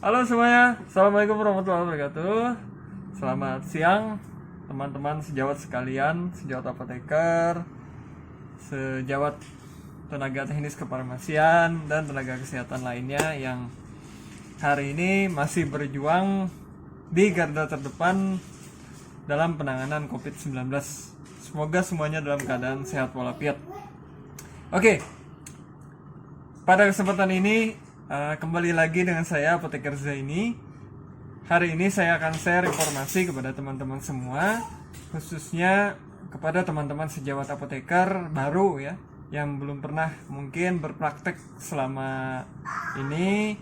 Halo semuanya, Assalamualaikum warahmatullahi wabarakatuh. Selamat siang teman-teman sejawat sekalian, sejawat apoteker, sejawat tenaga teknis kefarmasian, dan tenaga kesehatan lainnya yang hari ini masih berjuang di garda terdepan dalam penanganan COVID-19. Semoga semuanya dalam keadaan sehat walafiat. Oke, pada kesempatan ini kembali lagi dengan saya Apoteker Zaini. Hari ini saya akan share informasi kepada teman-teman semua, khususnya kepada teman-teman sejawat apoteker baru ya, yang belum pernah mungkin berpraktek selama ini,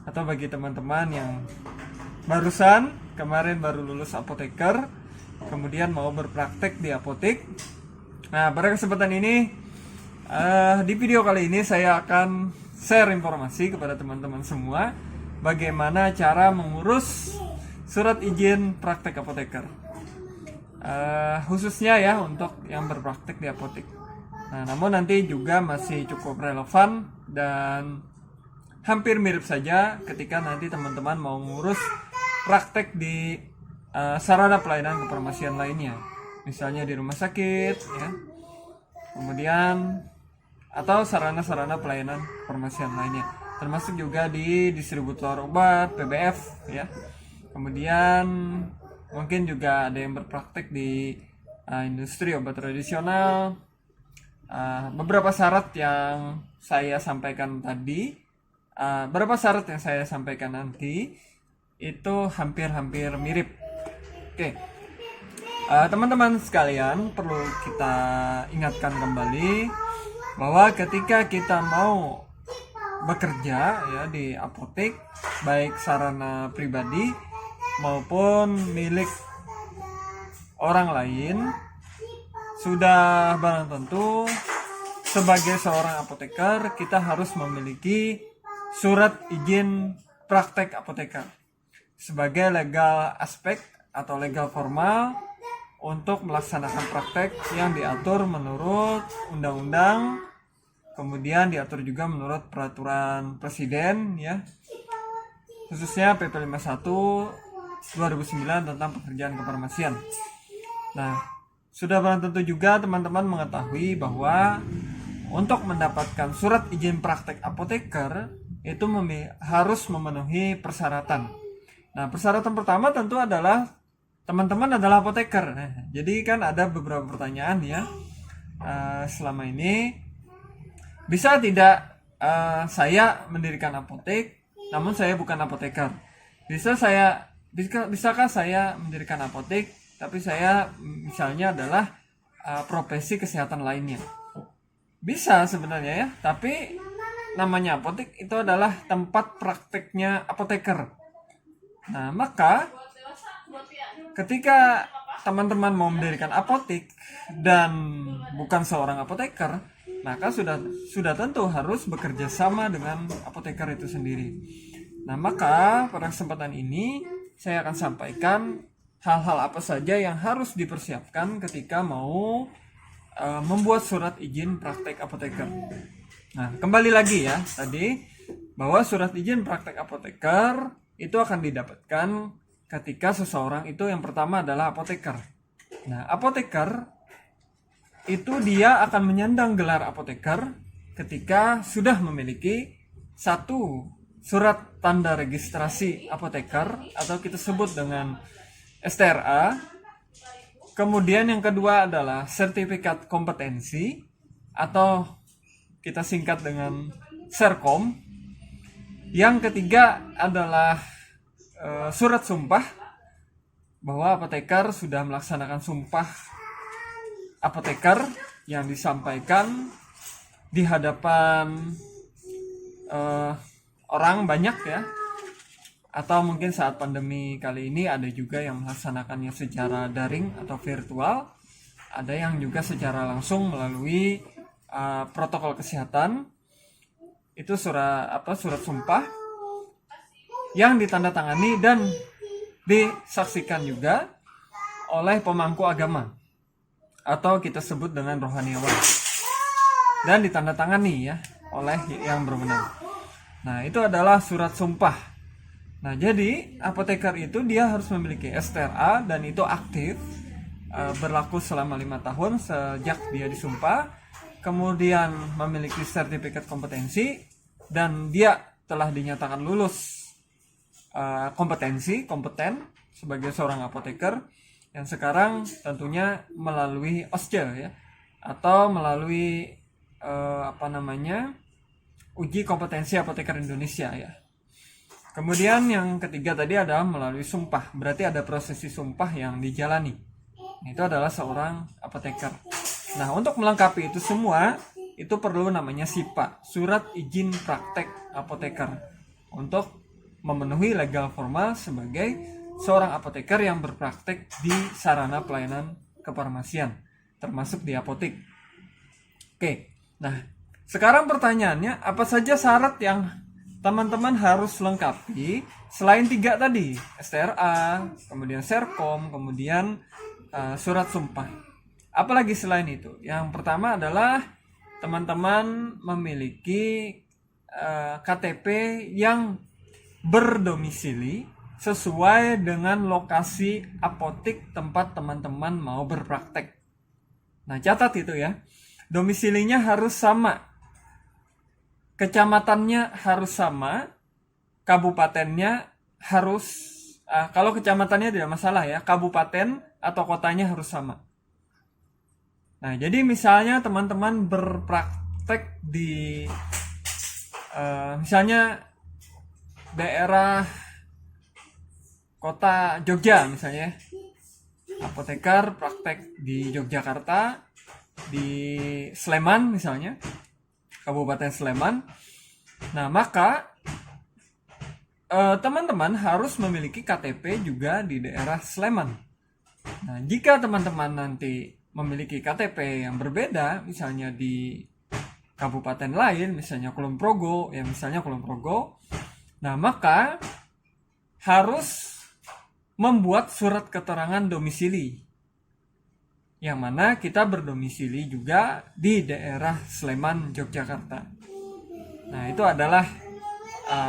atau bagi teman-teman yang barusan kemarin baru lulus apoteker kemudian mau berpraktek di apotek. Nah, pada kesempatan ini di video kali ini saya akan share informasi kepada teman-teman semua bagaimana cara mengurus surat izin praktek apoteker, khususnya ya untuk yang berpraktek di apotek. Nah, namun nanti juga masih cukup relevan dan hampir mirip saja ketika nanti teman-teman mau ngurus praktek di sarana pelayanan kefarmasian lainnya, misalnya di rumah sakit ya, kemudian atau sarana-sarana pelayanan farmasian lainnya, termasuk juga di distributor obat, PBF ya. Kemudian mungkin juga ada yang berpraktek di industri obat tradisional. Beberapa syarat yang saya sampaikan tadi, beberapa syarat yang saya sampaikan nanti itu hampir-hampir mirip. Oke. Teman-teman sekalian, perlu kita ingatkan kembali bahwa ketika kita mau bekerja ya di apotek, baik sarana pribadi maupun milik orang lain, sudah barang tentu sebagai seorang apoteker kita harus memiliki surat izin praktek apoteker sebagai legal aspek atau legal formal untuk melaksanakan praktek yang diatur menurut undang-undang, kemudian diatur juga menurut peraturan presiden ya, khususnya PP 51 2009 tentang pekerjaan kefarmasian. Nah, sudah barang tentu juga teman-teman mengetahui bahwa untuk mendapatkan surat izin praktek apoteker itu harus memenuhi persyaratan. Nah, persyaratan pertama tentu adalah teman-teman adalah apoteker. Nah, jadi kan ada beberapa pertanyaan ya, selama ini bisa tidak saya mendirikan apotek namun saya bukan apoteker? Bisakah saya mendirikan apotek tapi saya misalnya adalah profesi kesehatan lainnya? Bisa sebenarnya ya, tapi namanya apotek itu adalah tempat prakteknya apoteker. Nah, maka ketika teman-teman mau mendirikan apotek dan bukan seorang apoteker, maka sudah tentu harus bekerja sama dengan apoteker itu sendiri. Nah, maka pada kesempatan ini saya akan sampaikan hal-hal apa saja yang harus dipersiapkan ketika mau membuat surat izin praktek apoteker. Nah, kembali lagi ya tadi bahwa surat izin praktek apoteker itu akan didapatkan ketika seseorang itu yang pertama adalah apoteker. Nah, apoteker itu dia akan menyandang gelar apoteker ketika sudah memiliki satu surat tanda registrasi apoteker atau kita sebut dengan STRA. Kemudian yang kedua adalah sertifikat kompetensi atau kita singkat dengan Serkom. Yang ketiga adalah surat sumpah bahwa apoteker sudah melaksanakan sumpah apoteker yang disampaikan di hadapan orang banyak ya, atau mungkin saat pandemi kali ini ada juga yang melaksanakannya secara daring atau virtual, ada yang juga secara langsung melalui protokol kesehatan. Itu surat sumpah yang ditandatangani dan disaksikan juga oleh pemangku agama atau kita sebut dengan rohaniawan, dan ditandatangani ya oleh yang berwenang. Nah, itu adalah surat sumpah Nah, jadi apoteker itu dia harus memiliki STRA dan itu aktif, berlaku selama 5 tahun sejak dia disumpah, kemudian memiliki sertifikat kompetensi, dan dia telah dinyatakan lulus kompeten sebagai seorang apoteker, yang sekarang tentunya melalui OSCE ya, atau melalui uji kompetensi apoteker Indonesia ya. Kemudian yang ketiga tadi adalah melalui sumpah, berarti ada prosesi sumpah yang dijalani. Itu adalah seorang apoteker. Nah, untuk melengkapi itu semua, itu perlu namanya SIPA, Surat Izin Praktek Apoteker, untuk memenuhi legal formal sebagai seorang apoteker yang berpraktek di sarana pelayanan kefarmasian, termasuk di apotek. Oke, nah sekarang pertanyaannya, apa saja syarat yang teman-teman harus lengkapi selain 3 tadi, STRA, kemudian Serkom, kemudian surat sumpah. Apalagi selain itu? Yang pertama adalah teman-teman memiliki KTP yang berdomisili sesuai dengan lokasi apotek tempat teman-teman mau berpraktek. Nah, catat itu ya. Domisilinya harus sama. Kecamatannya harus sama, kabupatennya harus, kalau kecamatannya tidak masalah ya, kabupaten atau kotanya harus sama. Nah, jadi misalnya teman-teman berpraktek di, misalnya daerah kota Jogja misalnya, apoteker praktek di Yogyakarta, di Sleman misalnya, Kabupaten Sleman. Nah, maka teman-teman harus memiliki KTP juga di daerah Sleman. Nah, jika teman-teman nanti memiliki KTP yang berbeda, misalnya di kabupaten lain, misalnya Kulon Progo, nah maka harus membuat surat keterangan domisili, yang mana kita berdomisili juga di daerah Sleman, Yogyakarta. Nah, itu adalah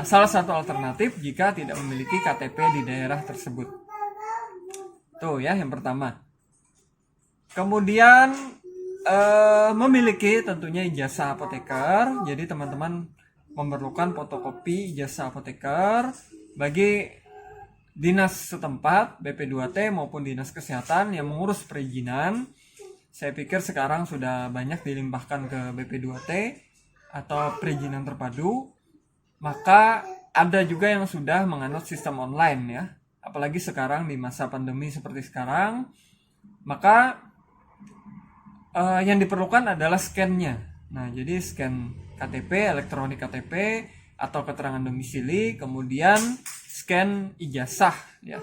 salah satu alternatif jika tidak memiliki KTP di daerah tersebut. Tuh ya, yang pertama. Kemudian memiliki tentunya ijazah apoteker. Jadi teman-teman memerlukan fotokopi ijazah apoteker bagi dinas setempat, BP2T maupun dinas kesehatan yang mengurus perizinan. Saya pikir sekarang sudah banyak dilimpahkan ke BP2T atau perizinan terpadu. Maka ada juga yang sudah menganut sistem online ya. Apalagi sekarang di masa pandemi seperti sekarang. Maka yang diperlukan adalah scan-nya. Nah, jadi scan KTP, elektronik KTP atau keterangan domisili, kemudian scan ijazah ya.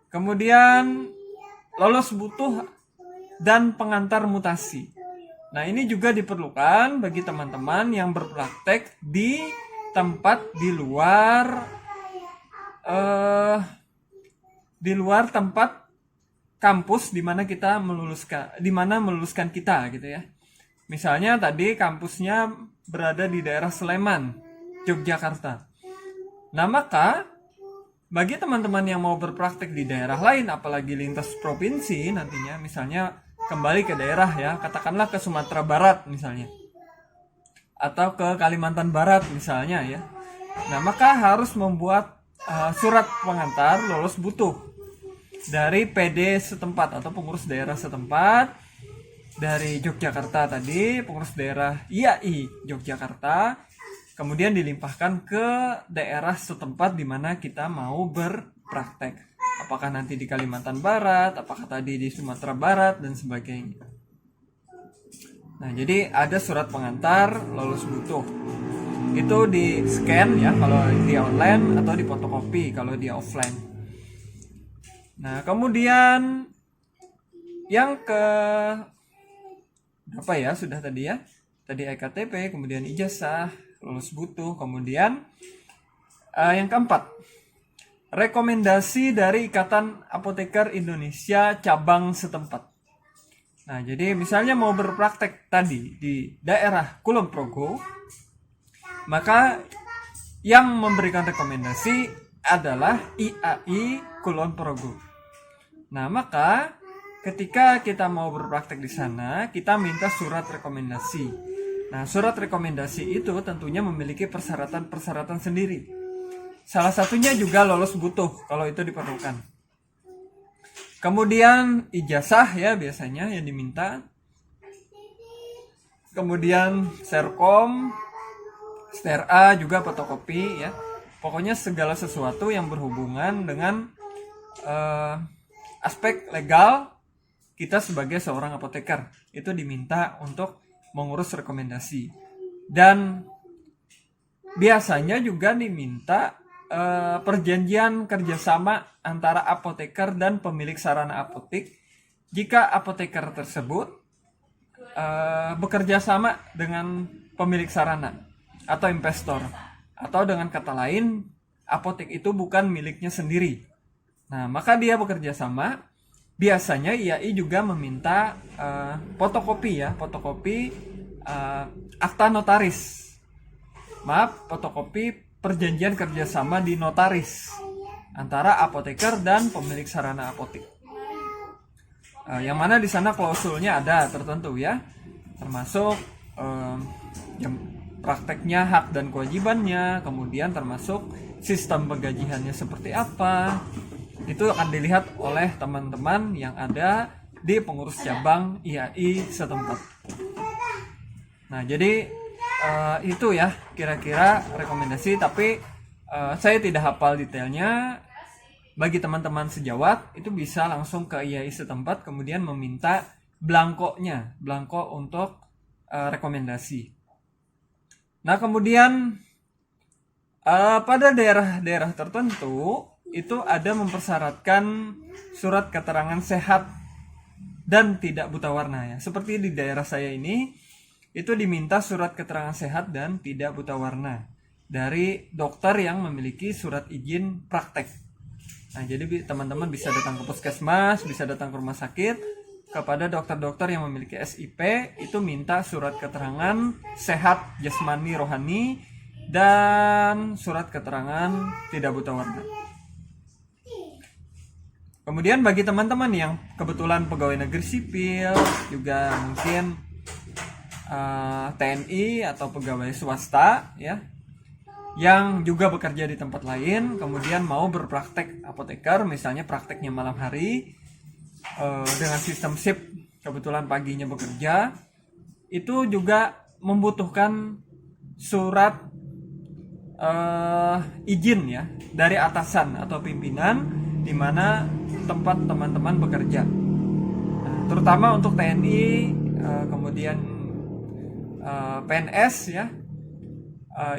Kemudian lolos butuh dan pengantar mutasi. Nah, ini juga diperlukan bagi teman-teman yang berpraktek di tempat di luar tempat kampus di mana meluluskan kita gitu ya. Misalnya tadi kampusnya berada di daerah Sleman, Yogyakarta. Nah, maka bagi teman-teman yang mau berpraktek di daerah lain, apalagi lintas provinsi nantinya, misalnya kembali ke daerah ya, katakanlah ke Sumatera Barat misalnya, atau ke Kalimantan Barat misalnya ya. Nah, maka harus membuat surat pengantar lolos butuh dari PD setempat atau pengurus daerah setempat dari Yogyakarta tadi, pengurus daerah IAI Yogyakarta, kemudian dilimpahkan ke daerah setempat di mana kita mau berpraktek. Apakah nanti di Kalimantan Barat, apakah tadi di Sumatera Barat, dan sebagainya. Nah, jadi ada surat pengantar lolos butuh. Itu di scan ya kalau di online, atau di fotokopi kalau di offline. Nah, kemudian yang ke berapa ya sudah tadi ya? Tadi eKTP, kemudian ijazah, lulus butuh, kemudian yang keempat, rekomendasi dari Ikatan Apoteker Indonesia cabang setempat. Nah, jadi misalnya mau berpraktek tadi di daerah Kulon Progo, maka yang memberikan rekomendasi adalah IAI Kulon Progo. Nah, maka ketika kita mau berpraktek di sana, kita minta surat rekomendasi. Nah, surat rekomendasi itu tentunya memiliki persyaratan-persyaratan sendiri. Salah satunya juga lolos butuh kalau itu diperlukan. Kemudian ijazah ya biasanya yang diminta. Kemudian serkom, STRA juga fotokopi ya. Pokoknya segala sesuatu yang berhubungan dengan aspek legal kita sebagai seorang apoteker itu diminta untuk mengurus rekomendasi. Dan biasanya juga diminta perjanjian kerjasama antara apoteker dan pemilik sarana apotek jika apoteker tersebut bekerja sama dengan pemilik sarana atau investor, atau dengan kata lain apotek itu bukan miliknya sendiri. Nah, maka dia bekerja sama. Biasanya IAI juga meminta fotokopi akta notaris. Fotokopi perjanjian kerjasama di notaris antara apoteker dan pemilik sarana apotek. Yang mana di sana klausulnya ada tertentu ya, termasuk prakteknya, hak dan kewajibannya, kemudian termasuk sistem penggajiannya seperti apa. Itu akan dilihat oleh teman-teman yang ada di pengurus cabang IAI setempat. Nah, jadi itu ya kira-kira rekomendasi, tapi saya tidak hafal detailnya. Bagi teman-teman sejawat itu bisa langsung ke IAI setempat kemudian meminta blanko untuk rekomendasi. Nah, kemudian pada daerah-daerah tertentu itu ada mempersyaratkan surat keterangan sehat dan tidak buta warna ya. Seperti di daerah saya ini itu diminta surat keterangan sehat dan tidak buta warna dari dokter yang memiliki surat izin praktek. Nah, jadi teman-teman bisa datang ke puskesmas, bisa datang ke rumah sakit kepada dokter-dokter yang memiliki SIP, itu minta surat keterangan sehat jasmani rohani dan surat keterangan tidak buta warna. Kemudian bagi teman-teman yang kebetulan pegawai negeri sipil, juga mungkin TNI atau pegawai swasta ya, yang juga bekerja di tempat lain, kemudian mau berpraktek apoteker, misalnya prakteknya malam hari dengan sistem shift, kebetulan paginya bekerja, itu juga membutuhkan surat izin ya dari atasan atau pimpinan di mana tempat teman-teman bekerja. Nah, terutama untuk TNI, kemudian PNS ya,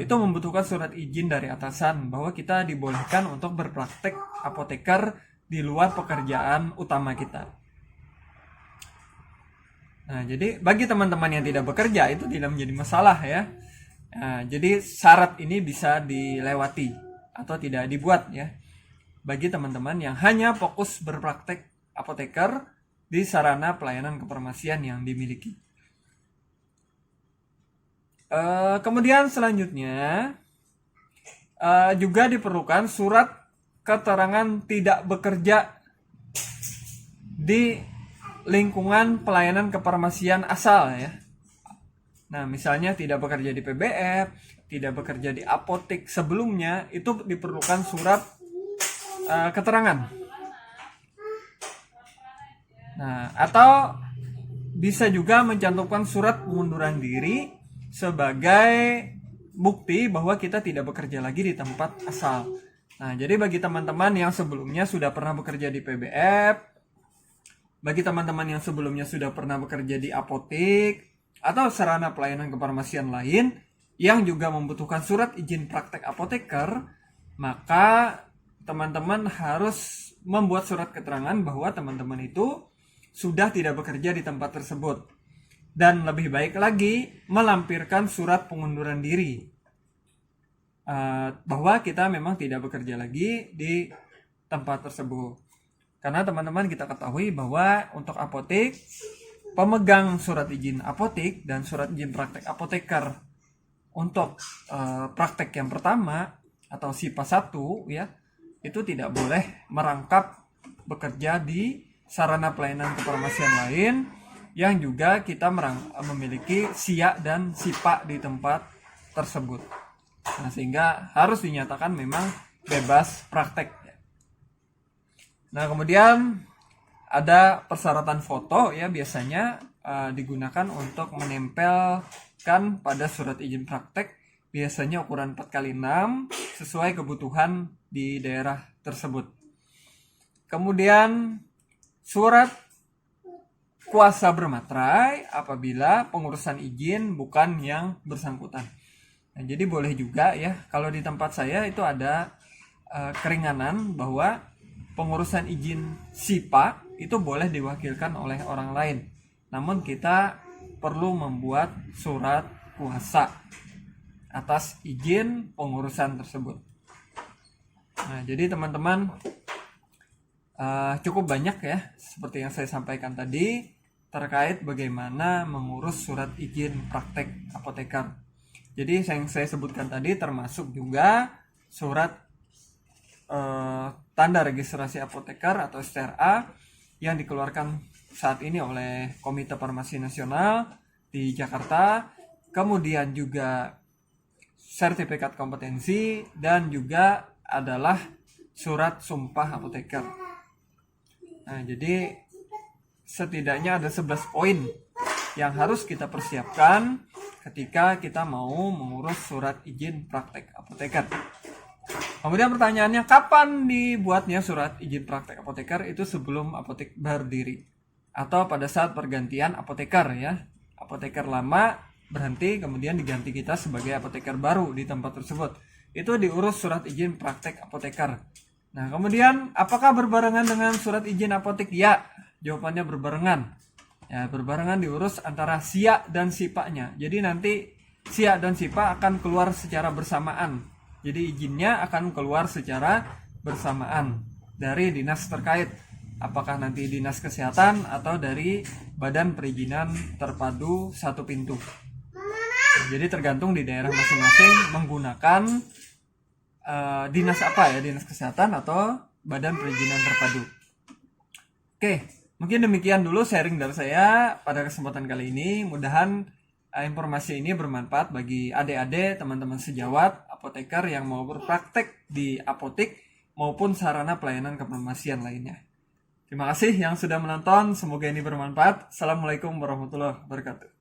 itu membutuhkan surat izin dari atasan bahwa kita dibolehkan untuk berpraktek apoteker di luar pekerjaan utama kita. Nah, jadi bagi teman-teman yang tidak bekerja itu tidak menjadi masalah ya. Nah, jadi syarat ini bisa dilewati atau tidak dibuat ya bagi teman-teman yang hanya fokus berpraktek apoteker di sarana pelayanan kefarmasian yang dimiliki. Kemudian selanjutnya juga diperlukan surat keterangan tidak bekerja di lingkungan pelayanan kefarmasian asal ya. Nah, misalnya tidak bekerja di PBF, tidak bekerja di apotek sebelumnya, itu diperlukan surat keterangan. Nah, atau bisa juga mencantumkan surat pengunduran diri sebagai bukti bahwa kita tidak bekerja lagi di tempat asal. Nah, jadi bagi teman-teman yang sebelumnya sudah pernah bekerja di PBF, bagi teman-teman yang sebelumnya sudah pernah bekerja di apotek atau sarana pelayanan kefarmasian lain yang juga membutuhkan surat izin praktek apoteker, maka teman-teman harus membuat surat keterangan bahwa teman-teman itu sudah tidak bekerja di tempat tersebut. Dan lebih baik lagi melampirkan surat pengunduran diri bahwa kita memang tidak bekerja lagi di tempat tersebut. Karena teman-teman kita ketahui bahwa untuk apotek, pemegang surat izin apotek dan surat izin praktek apoteker untuk praktek yang pertama atau SIPA 1 ya, itu tidak boleh merangkap bekerja di sarana pelayanan kefarmasian lain yang juga kita memiliki SIA dan SIPA di tempat tersebut. Nah, sehingga harus dinyatakan memang bebas praktek. Nah, kemudian ada persyaratan foto ya, biasanya digunakan untuk menempelkan pada surat izin praktek, biasanya ukuran 4x6 sesuai kebutuhan di daerah tersebut. Kemudian surat kuasa bermaterai apabila pengurusan izin bukan yang bersangkutan. Nah, jadi boleh juga ya, kalau di tempat saya itu ada keringanan bahwa pengurusan izin SIPA itu boleh diwakilkan oleh orang lain. Namun kita perlu membuat surat kuasa atas izin pengurusan tersebut. Nah, jadi teman-teman cukup banyak ya, seperti yang saya sampaikan tadi, terkait bagaimana mengurus surat izin praktek apoteker. Jadi yang saya sebutkan tadi termasuk juga surat tanda registrasi apoteker atau STRA yang dikeluarkan saat ini oleh Komite Farmasi Nasional di Jakarta, kemudian juga sertifikat kompetensi, dan juga adalah surat sumpah apoteker. Nah, jadi setidaknya ada 11 poin yang harus kita persiapkan ketika kita mau mengurus surat izin praktek apoteker. Kemudian pertanyaannya, kapan dibuatnya surat izin praktek apoteker? Itu sebelum apotek berdiri atau pada saat pergantian apoteker ya. Apoteker lama berhenti, kemudian diganti kita sebagai apoteker baru di tempat tersebut. Itu diurus surat izin praktek apoteker. Nah, kemudian apakah berbarengan dengan surat izin apotek? Ya, jawabannya berbarengan. Ya, berbarengan diurus antara SIA dan SIPA-nya. Jadi nanti SIA dan SIPA akan keluar secara bersamaan. Jadi izinnya akan keluar secara bersamaan dari dinas terkait. Apakah nanti dinas kesehatan atau dari Badan Perizinan Terpadu Satu Pintu. Jadi tergantung di daerah masing-masing menggunakan dinas apa ya, dinas kesehatan atau Badan Perizinan Terpadu. Oke, mungkin demikian dulu sharing dari saya pada kesempatan kali ini. Mudahan informasi ini bermanfaat bagi adik-adik, teman-teman sejawat, apoteker yang mau berpraktek di apotek maupun sarana pelayanan kefarmasian lainnya. Terima kasih yang sudah menonton, semoga ini bermanfaat. Assalamualaikum warahmatullahi wabarakatuh.